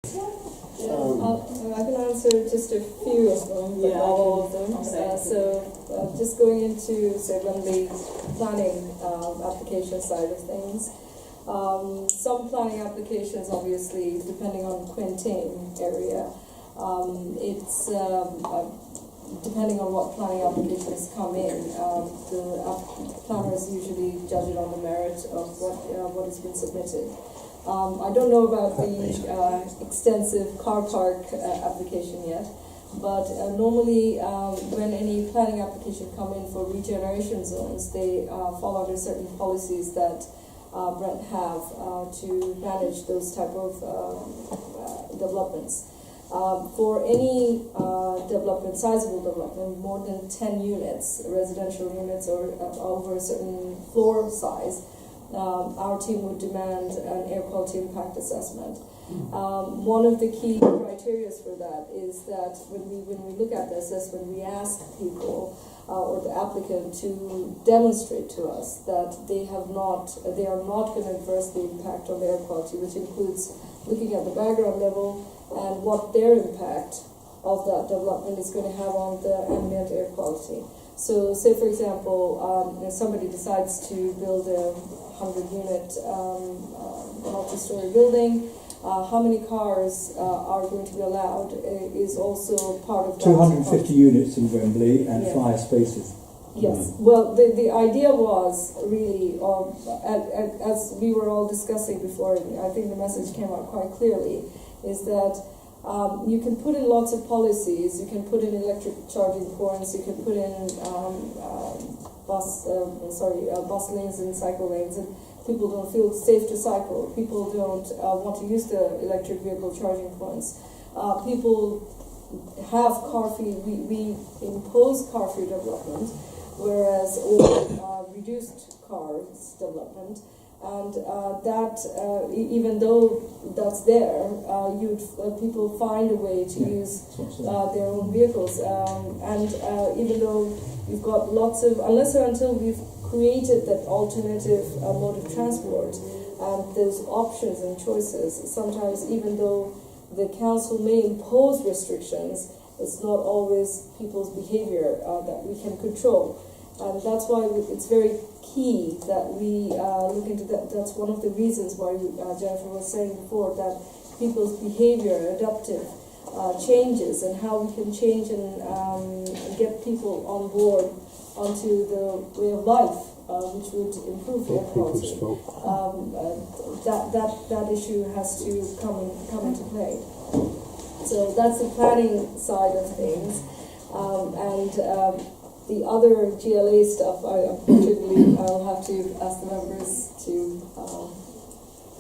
I can answer just a few of them, but not all of them. Just going into, say, on the planning application side of things. Some planning applications, obviously, depending on Quintain area, it's depending on what planning applications come in, the planners usually judge it on the merit of what has been submitted. I don't know about the extensive car park application yet, but normally when any planning application come in for regeneration zones, they fall under certain policies that Brent have to manage those type of developments. For any development, sizable development, more than 10 units, residential units, or over a certain floor size, our team would demand an air quality impact assessment. One of the key criteria for that is that when we look at the assessment, we ask people or the applicant to demonstrate to us that they are not going to adversely impact on the air quality, which includes looking at the background level and what their impact of that development is going to have on the ambient air quality. So, say for example, if somebody decides to build a 100-unit multi-story building, how many cars are going to be allowed is also part of that. 250 units in Wembley and 5 spaces. Yes. Well, the idea was really, as we were all discussing before, I think the message came out quite clearly, is that you can put in lots of policies. You can put in electric charging points. You can put in bus lanes and cycle lanes, and people don't feel safe to cycle. People don't want to use the electric vehicle charging points. People have car-free. We impose car-free development, whereas reduced cars development. And even though that's there, people find a way to use their own vehicles. Even though we've got lots of, unless or until we've created that alternative mode of transport and those options and choices, sometimes even though the council may impose restrictions, it's not always people's behavior that we can control. And that's why it's very key that we look into that. That's one of the reasons why Jennifer was saying before that people's behavior, adaptive changes, and how we can change and get people on board onto the way of life, which would improve air quality. That issue has to come into play. So that's the planning side of things, the other GLA stuff, unfortunately, I'll have to ask the members to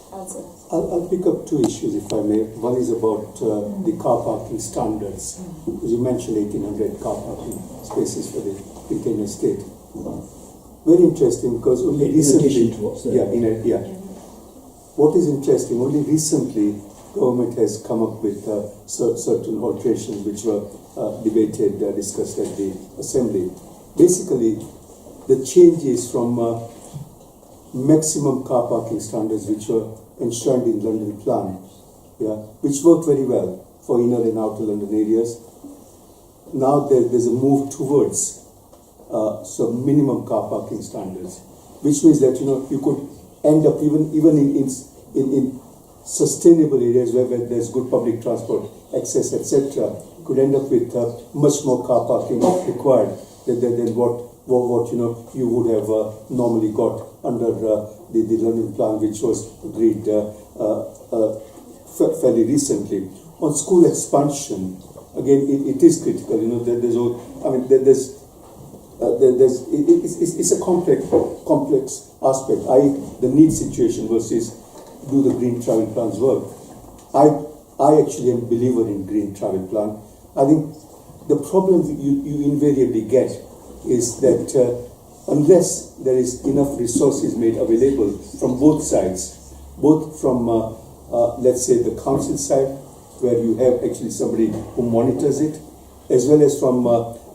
answer. I'll pick up two issues, if I may. One is about the car parking standards. You mentioned 1,800 car parking spaces for the Quintain estate. Very interesting, because only recently, what is interesting, only recently government has come up with certain alterations which were debated, discussed at the assembly. Basically, the changes from maximum car parking standards which were enshrined in London Plan, which worked very well for inner and outer London areas. Now there's a move towards some minimum car parking standards, which means that you could end up even in sustainable areas where there's good public transport access, etc., could end up with much more car parking required than what you would have normally got under the London Plan, which was agreed fairly recently. On school expansion, again, it is critical. It's a complex aspect. The need situation versus do the green travel plans work? I actually am a believer in green travel plan. I think the problem you invariably get is that unless there is enough resources made available from both sides, both from let's say the council side, where you have actually somebody who monitors it, as well as from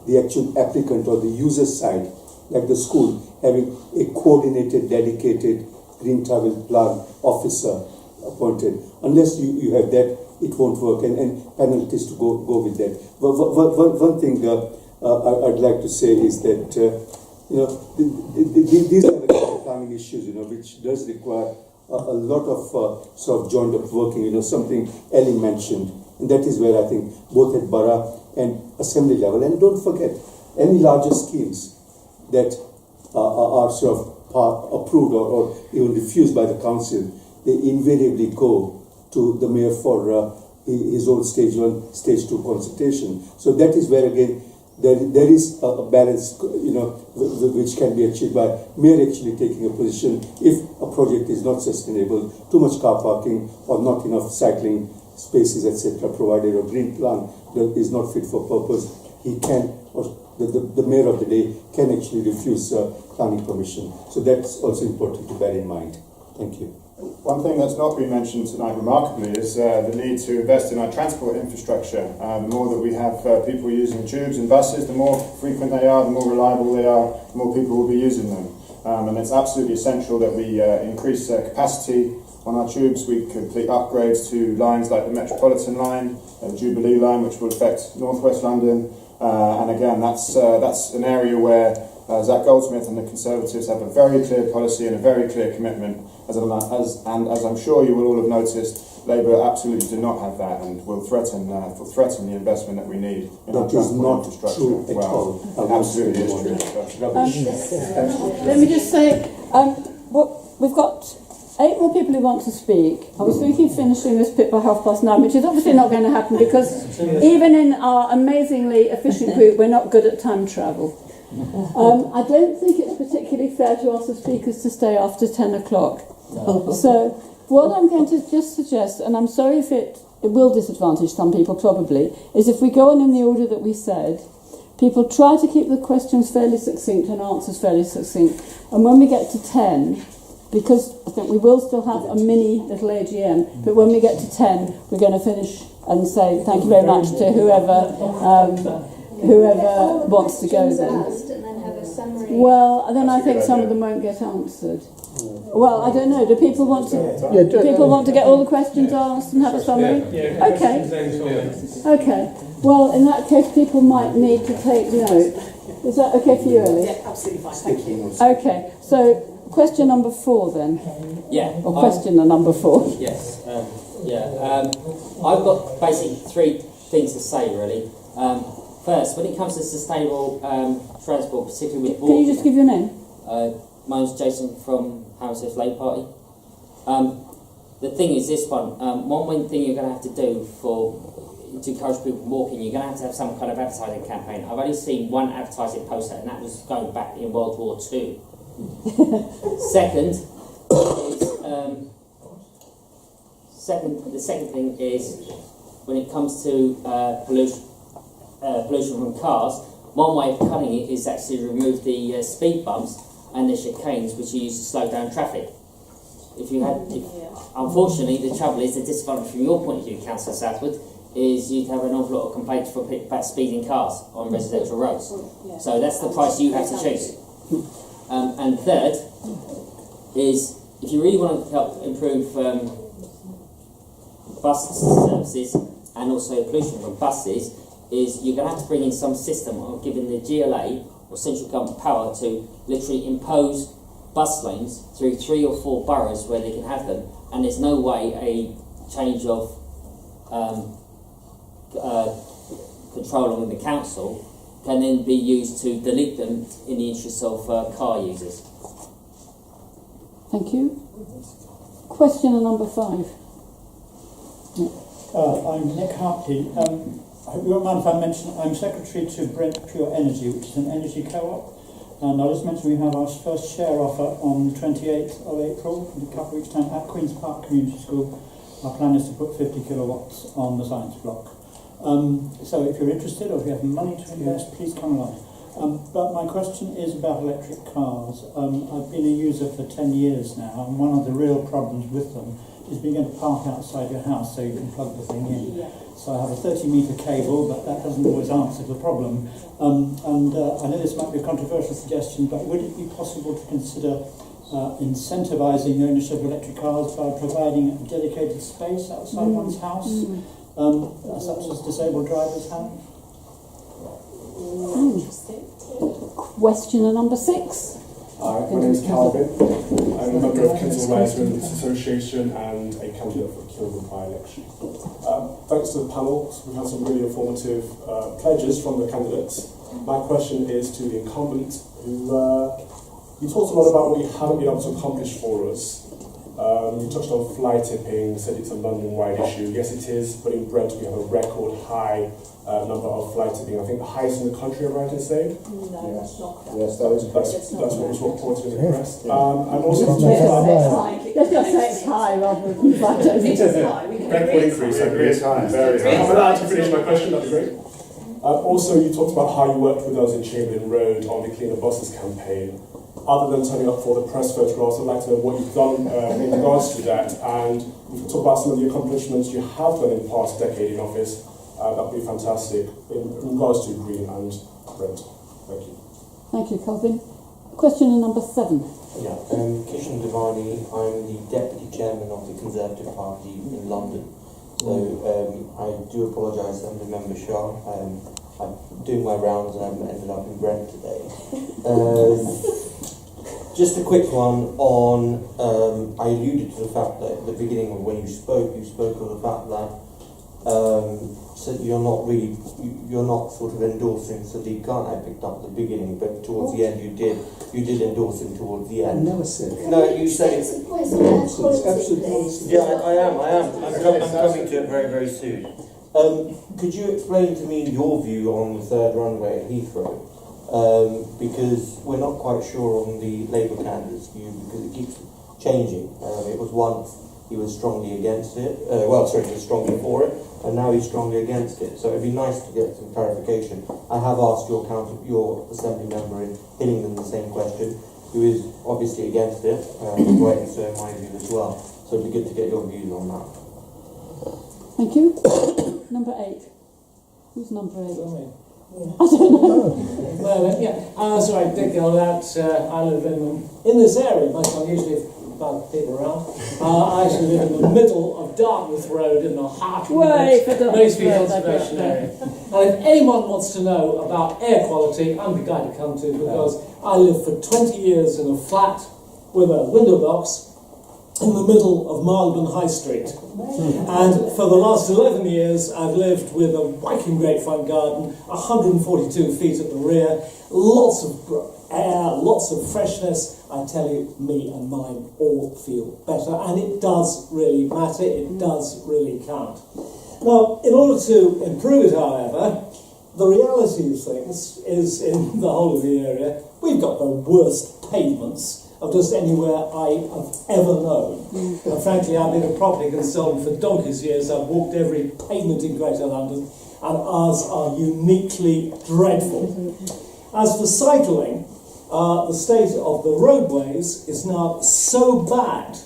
the actual applicant or the user side, like the school, having a coordinated, dedicated green travel plan officer appointed. Unless you have that, it won't work, and penalties to go with that. One thing I'd like to say is that these are the planning issues, which does require a lot of sort of joined up working. Something Ellie mentioned, and that is where I think both at borough and assembly level, and don't forget any larger schemes that are sort of approved or even refused by the council, they invariably go to the mayor for his own stage 1, stage 2 consultation. So that is where again there is a balance, which can be achieved by mayor actually taking a position if a project is not sustainable, too much car parking or not enough cycling spaces, etc., provided a green plan that is not fit for purpose. He can, or the mayor of the day can actually refuse planning permission. So that's also important to bear in mind. Thank you. One thing that's not been mentioned tonight remarkably is the need to invest in our transport infrastructure. The more that we have people using tubes and buses, the more frequent they are, the more reliable they are, the more people will be using them. And it's absolutely essential that we increase capacity on our tubes. We complete upgrades to lines like the Metropolitan line, the Jubilee line, which will affect northwest London. And again, that's an area where Zach Goldsmith and the Conservatives have a very clear policy and a very clear commitment. As I'm sure you will all have noticed, Labour absolutely do not have that, and will threaten the investment that we need in our transport infrastructure. It absolutely is true. Let me just say, we've got 8 more people who want to speak. I was thinking of finishing this bit by 9:30, which is obviously not going to happen because even in our amazingly efficient group, we're not good at time travel. I don't think it's particularly fair to ask the speakers to stay after 10 o'clock. So what I'm going to just suggest, and I'm sorry if it will disadvantage some people probably, is if we go on in the order that we said, people try to keep the questions fairly succinct and answers fairly succinct. And when we get to 10, because I think we will still have a mini little AGM, but when we get to 10, we're going to finish and say thank you very much to whoever wants to go then. Well, then I think some of them won't get answered. Well, I don't know. Do people want to? Do people want to get all the questions asked and have a summary? Okay. Okay. Well, in that case, people might need to take note. Is that okay for you, Ellie? Yeah, absolutely fine. Thank you. Okay. So, question number 4 then. Yeah. Or question number 4. Yes. I've got basically 3 things to say really. First, when it comes to sustainable transport, particularly with Can you just give your name? My name's Jason from Hammersmith Labour Party. The thing is this one main thing you're going to have to do to encourage people walking, you're going to have some kind of advertising campaign. I've only seen one advertising poster, and that was going back in World War II. The second thing is when it comes to pollution from cars, one way of cutting it is actually remove the speed bumps and the chicanes which are used to slow down traffic. Unfortunately, the trouble is, the disadvantage from your point of view, Councillor Southwood, is you'd have an awful lot of complaints about speeding cars on residential roads. So that's the price you have to choose. And third is, if you really want to help improve bus services and also pollution from buses, is you're going to have to bring in some system of giving the GLA or central government power to literally impose bus lanes through 3 or 4 boroughs where they can have them, and there's no way a change of control on the council can then be used to delete them in the interests of car users. Thank you. Question number 5. I'm Nick Hartley. I hope you won't mind if I mention I'm secretary to Brent Pure Energy, which is an energy co-op. And I'll just mention we have our first share offer on the 28th of April, in a couple of weeks' time, at Queen's Park Community School. Our plan is to put 50 kilowatts on the science block. So if you're interested or if you have money to invest, please come along. But my question is about electric cars. I've been a user for 10 years now, and one of the real problems with them is being able to park outside your house so you can plug the thing in. So I have a 30-metre cable, but that doesn't always answer the problem. I know this might be a controversial suggestion, but would it be possible to consider incentivising the ownership of electric cars by providing a dedicated space outside one's house, such as disabled drivers have. Questioner number 6. Hi, my name is Calvin. I'm a member of Council Management Association and a candidate for Kilburn by-election. Thanks to the panel, we've had some really informative pledges from the candidates. My question is to the incumbent, who you talked a lot about what you haven't been able to accomplish for us. You touched on fly tipping, said it's a London-wide issue. Yes, it is, but in Brent we have a record high number of fly tipping. I think the highest in the country, I'm right in saying? No, that's not correct. Yes, that's what was reported in the press. And also, Let's just say it's high rather than flat. Brent will increase. I agree, it's high. Very high. I'm allowed to finish my question. That'd be great. Also, you talked about how you worked with us in Chamberlain Road on the Cleaner Buses campaign. Other than turning up for the press photographs, I'd like to know what you've done in regards to that, and if you talk about some of the accomplishments you have done in the past decade in office, that would be fantastic in regards to Green and Brent. Thank you. Thank you, Calvin. Questioner number 7. Yeah, Kishan Devani, I'm the Deputy Chairman of the Conservative Party in London. So I do apologise under Member Shah. I'm doing my rounds and I've ended up in Brent today. Just a quick one on, I alluded to the fact that at the beginning of when you spoke of the fact that so you're not sort of endorsing Sadiq Khan. I picked up at the beginning, but towards the end you did endorse him towards the end. I never said that. No, you said it. Absolutely. Yeah, I am. I'm coming to it very, very soon. Could you explain to me your view on the third runway at Heathrow? Because we're not quite sure on the Labour candidate's view, because it keeps changing. It was once he was strongly against it, he was strongly for it, and now he's strongly against it. So it'd be nice to get some clarification. I have asked your assembly member in Hillingdon the same question, who is obviously against it, rightly so in my view as well. So it'd be good to get your views on that. Thank you. Number 8. Who's number 8? I don't know. Well, yeah. So I did go that. I live in this area. Most unusually about people around. I actually live in the middle of Dartmouth Road in the heart of the Macefield Conservation Area. And if anyone wants to know about air quality, I'm the guy to come to, because I lived for 20 years in a flat with a window box in the middle of Marylebone High Street. And for the last 11 years I've lived with a whacking great front garden, 142 feet at the rear, lots of air, lots of freshness. I tell you, me and mine all feel better, and it does really matter, it does really count. Now, in order to improve it, however, the reality of things is, in the whole of the area, we've got the worst pavements of just anywhere I have ever known. And frankly, I've been a property consultant for donkey's years. I've walked every pavement in Greater London, and ours are uniquely dreadful. As for cycling, the state of the roadways is now so bad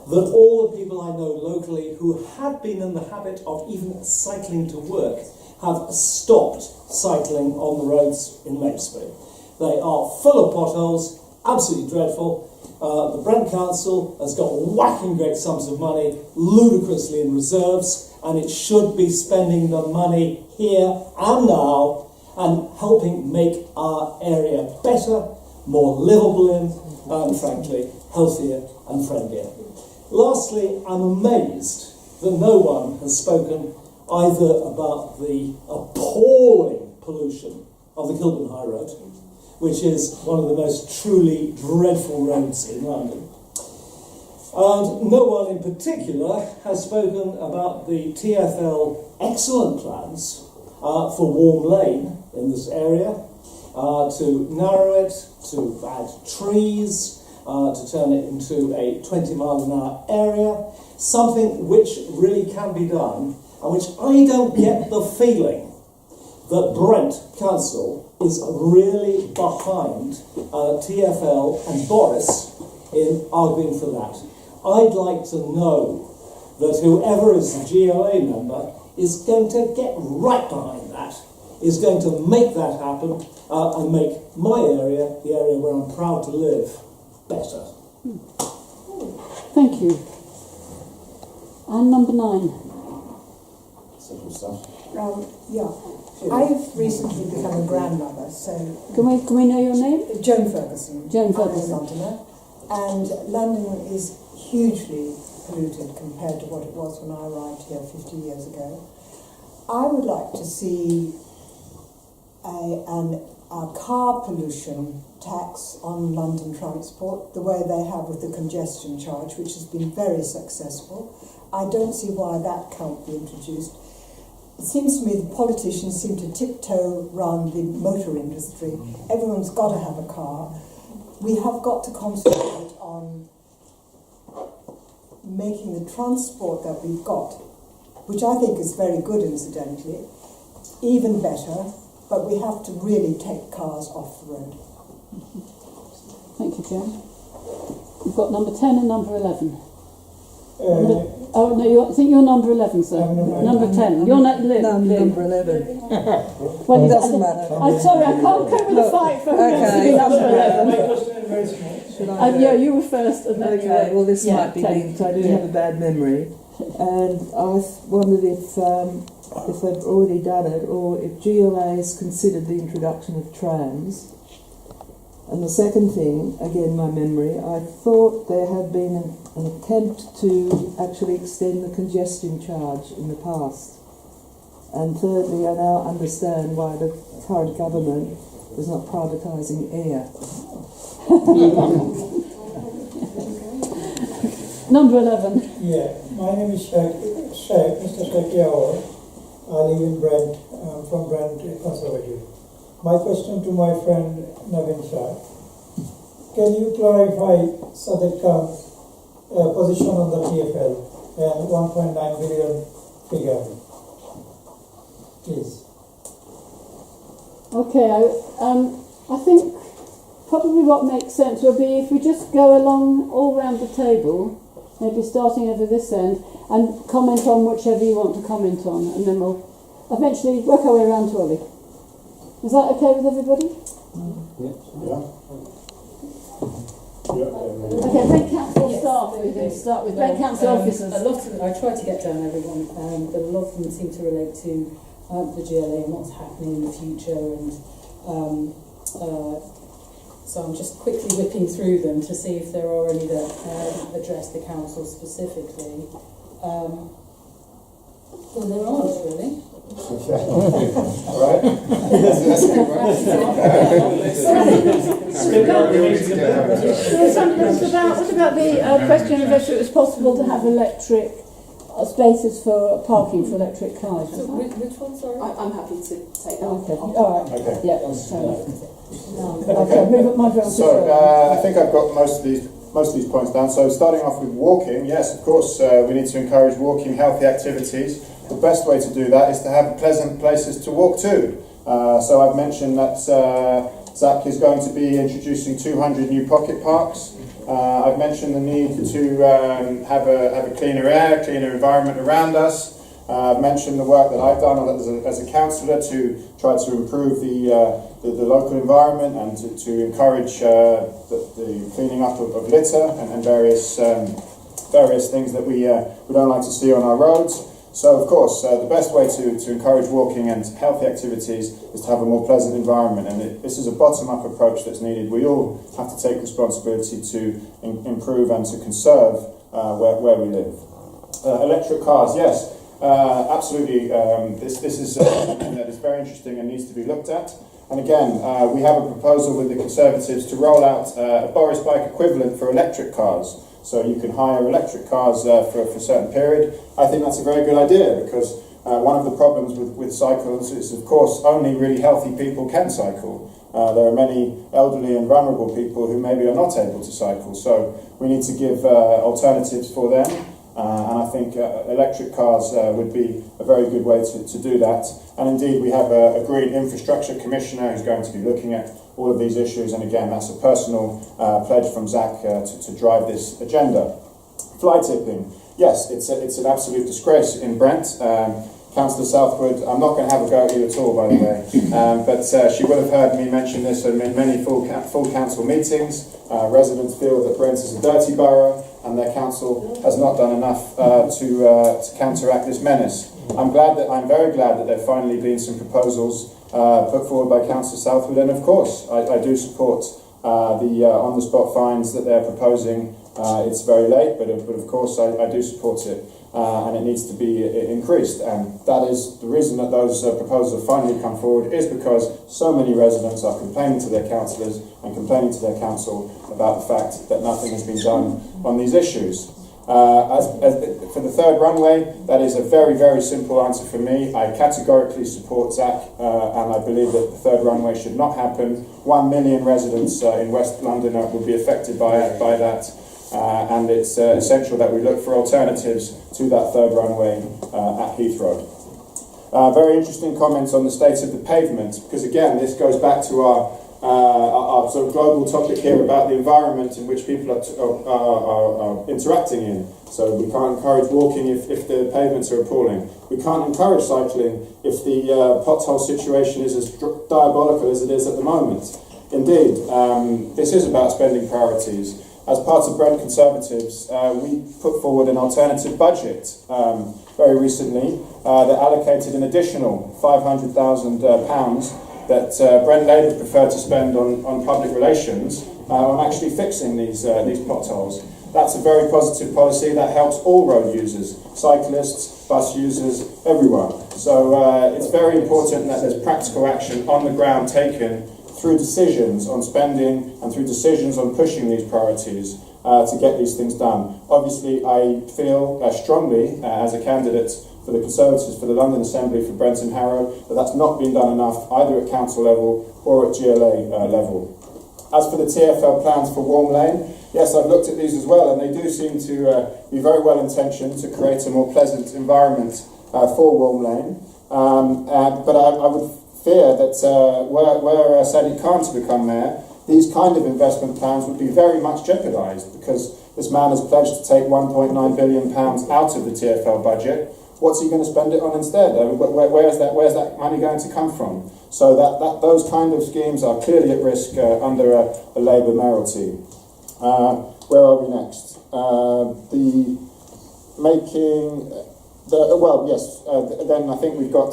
that all the people I know locally who had been in the habit of even cycling to work have stopped cycling on the roads in Maidstone. They are full of potholes, absolutely dreadful. The Brent Council has got whacking great sums of money, ludicrously in reserves, and it should be spending the money here and now and helping make our area better, more livable in, and frankly, healthier and friendlier. Lastly, I'm amazed that no one has spoken either about the appalling pollution of the Kilburn High Road, which is one of the most truly dreadful roads in London. And no one in particular has spoken about the TfL excellent plans for Warm Lane in this area, to narrow it, to add trees, to turn it into a 20-mile-an-hour area, something which really can be done, and which I don't get the feeling that Brent Council is really behind TfL and Boris in arguing for that. I'd like to know that whoever is the GLA member is going to get right behind that, is going to make that happen and make my area, the area where I'm proud to live, better. Thank you. And number 9. Simple stuff. Yeah, I've recently become a grandmother, so Can we know your name? Joan Ferguson. Joan I'm a Ferguson. Londoner, and London is hugely polluted compared to what it was when I arrived here 50 years ago. I would like to see a car pollution tax on London transport, the way they have with the congestion charge, which has been very successful. I don't see why that can't be introduced. It seems to me the politicians seem to tiptoe around the motor industry. Everyone's got to have a car. We have got to concentrate on making the transport that we've got, which I think is very good incidentally, even better, but we have to really take cars off the road. Thank you, Joan. We've got number 10 and number 11. Oh, no, I think you're number 11, sir. Number 10. You're not Liv. No, I'm Liv. number 11. Well, It doesn't matter. I'm sorry, I can't cope with the fight for who wants to be number 11. Yeah, you were first. And then you Okay, were, well this yeah, might be 10. me, because I do have a bad memory. And I wondered if they've already done it, or if GLA has considered the introduction of trams. And the second thing, again my memory, I thought there had been an attempt to actually extend the congestion charge in the past. And thirdly, I now understand why the current government is not privatising air. Number 11. Yeah, my name is Mr. Sheikh Yawar. I live in Brent, from Brent Conservative. My question to my friend Navin Shah, can you clarify Sadiq Khan's position on the TFL and 1.9 billion figure, please? Okay, I think probably what makes sense would be if we just go along all round the table, maybe starting over this end, and comment on whichever you want to comment on, and then we'll eventually work our way around to Ollie. Is that okay with everybody? Okay, Brent Council staff we're going to start with. Brent Council officers. A lot of them, I tried to get down everyone, but a lot of them seem to relate to the GLA and what's happening in the future, and so I'm just quickly whipping through them to see if there are any that address the council specifically. Well, there aren't really. Right. What about the question of if it was possible to have electric spaces for parking for electric cars? So which one, sorry? I'm happy to take that. Okay, all right. Okay. Yeah, okay, move my phone. So I think I've got most of these points down. So starting off with walking, yes, of course, we need to encourage walking, healthy activities. The best way to do that is to have pleasant places to walk to. So I've mentioned that Zach is going to be introducing 200 new pocket parks. I've mentioned the need to have a cleaner air, cleaner environment around us. I've mentioned the work that I've done as a councillor to try to improve the local environment and to encourage the cleaning up of litter and various things that we don't like to see on our roads. So, of course, the best way to encourage walking and healthy activities is to have a more pleasant environment, and this is a bottom-up approach that's needed. We all have to take responsibility to improve and to conserve where we live. Electric cars, yes, absolutely. This is something that is very interesting and needs to be looked at. And again, we have a proposal with the Conservatives to roll out a Boris bike equivalent for electric cars. So you can hire electric cars for a certain period. I think that's a very good idea, because one of the problems with cycles is, of course, only really healthy people can cycle. There are many elderly and vulnerable people who maybe are not able to cycle. So we need to give alternatives for them. And I think electric cars would be a very good way to do that. And indeed, we have a Green Infrastructure Commissioner who's going to be looking at all of these issues. And again, that's a personal pledge from Zach to drive this agenda. Fly tipping. Yes, it's an absolute disgrace in Brent. Councillor Southwood, I'm not going to have a go at you at all, by the way, but she will have heard me mention this in many full council meetings. Residents feel that Brent is a dirty borough and their council has not done enough to counteract this menace. I'm very glad that there have finally been some proposals put forward by Councillor Southwood, and of course I do support the on-the-spot fines that they're proposing. It's very late, but of course I do support it. And it needs to be increased, and that is the reason that those proposals have finally come forward, is because so many residents are complaining to their councillors and complaining to their council about the fact that nothing has been done on these issues. For the third runway, that is a very, very simple answer for me. I categorically support Zach, and I believe that the third runway should not happen. 1 million residents in West London will be affected by that. And it's essential that we look for alternatives to that third runway at Heathrow. Very interesting comments on the state of the pavement, because again, this goes back to our sort of global topic here about the environment in which people are interacting in. So we can't encourage walking if the pavements are appalling. We can't encourage cycling if the pothole situation is as diabolical as it is at the moment. Indeed, this is about spending priorities. As part of Brent Conservatives, we put forward an alternative budget very recently that allocated an additional £500,000 that Brent Labour preferred to spend on public relations on actually fixing these potholes. That's a very positive policy that helps all road users, cyclists, bus users, everyone. So it's very important that there's practical action on the ground taken through decisions on spending and through decisions on pushing these priorities to get these things done. Obviously, I feel strongly as a candidate for the Conservatives for the London Assembly for Brent and Harrow that that's not been done enough either at council level or at GLA level. As for the TfL plans for Warm Lane, yes, I've looked at these as well, and they do seem to be very well intentioned to create a more pleasant environment for Warm Lane. But I would fear that were Sadiq Khan to become mayor, these kind of investment plans would be very much jeopardised, because this man has pledged to take £1.9 billion out of the TfL budget. What's he going to spend it on instead? I mean, where's that money going to come from? So those kind of schemes are clearly at risk under a Labour mayoralty. Where are we next? Then I think we've got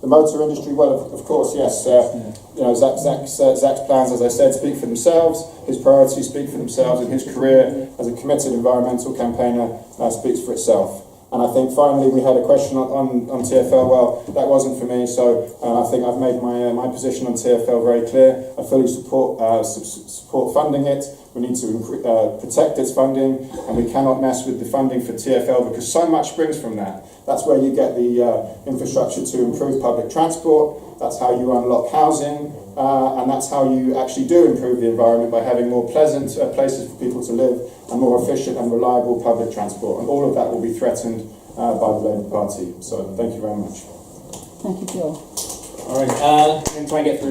the motor industry. Well, of course, yes. You know, Zach's plans, as I said, speak for themselves. His priorities speak for themselves, and his career as a committed environmental campaigner speaks for itself. And I think finally we had a question on TfL. Well, that wasn't for me, so I think I've made my position on TfL very clear. I fully support funding it. We need to protect its funding, and we cannot mess with the funding for TfL because so much springs from that. That's where you get the infrastructure to improve public transport. That's how you unlock housing, and that's how you actually do improve the environment by having more pleasant places for people to live and more efficient and reliable public transport. And all of that will be threatened by the Labour Party. So thank you very much. Thank you, Joel. All right, I'm going to try and get through this.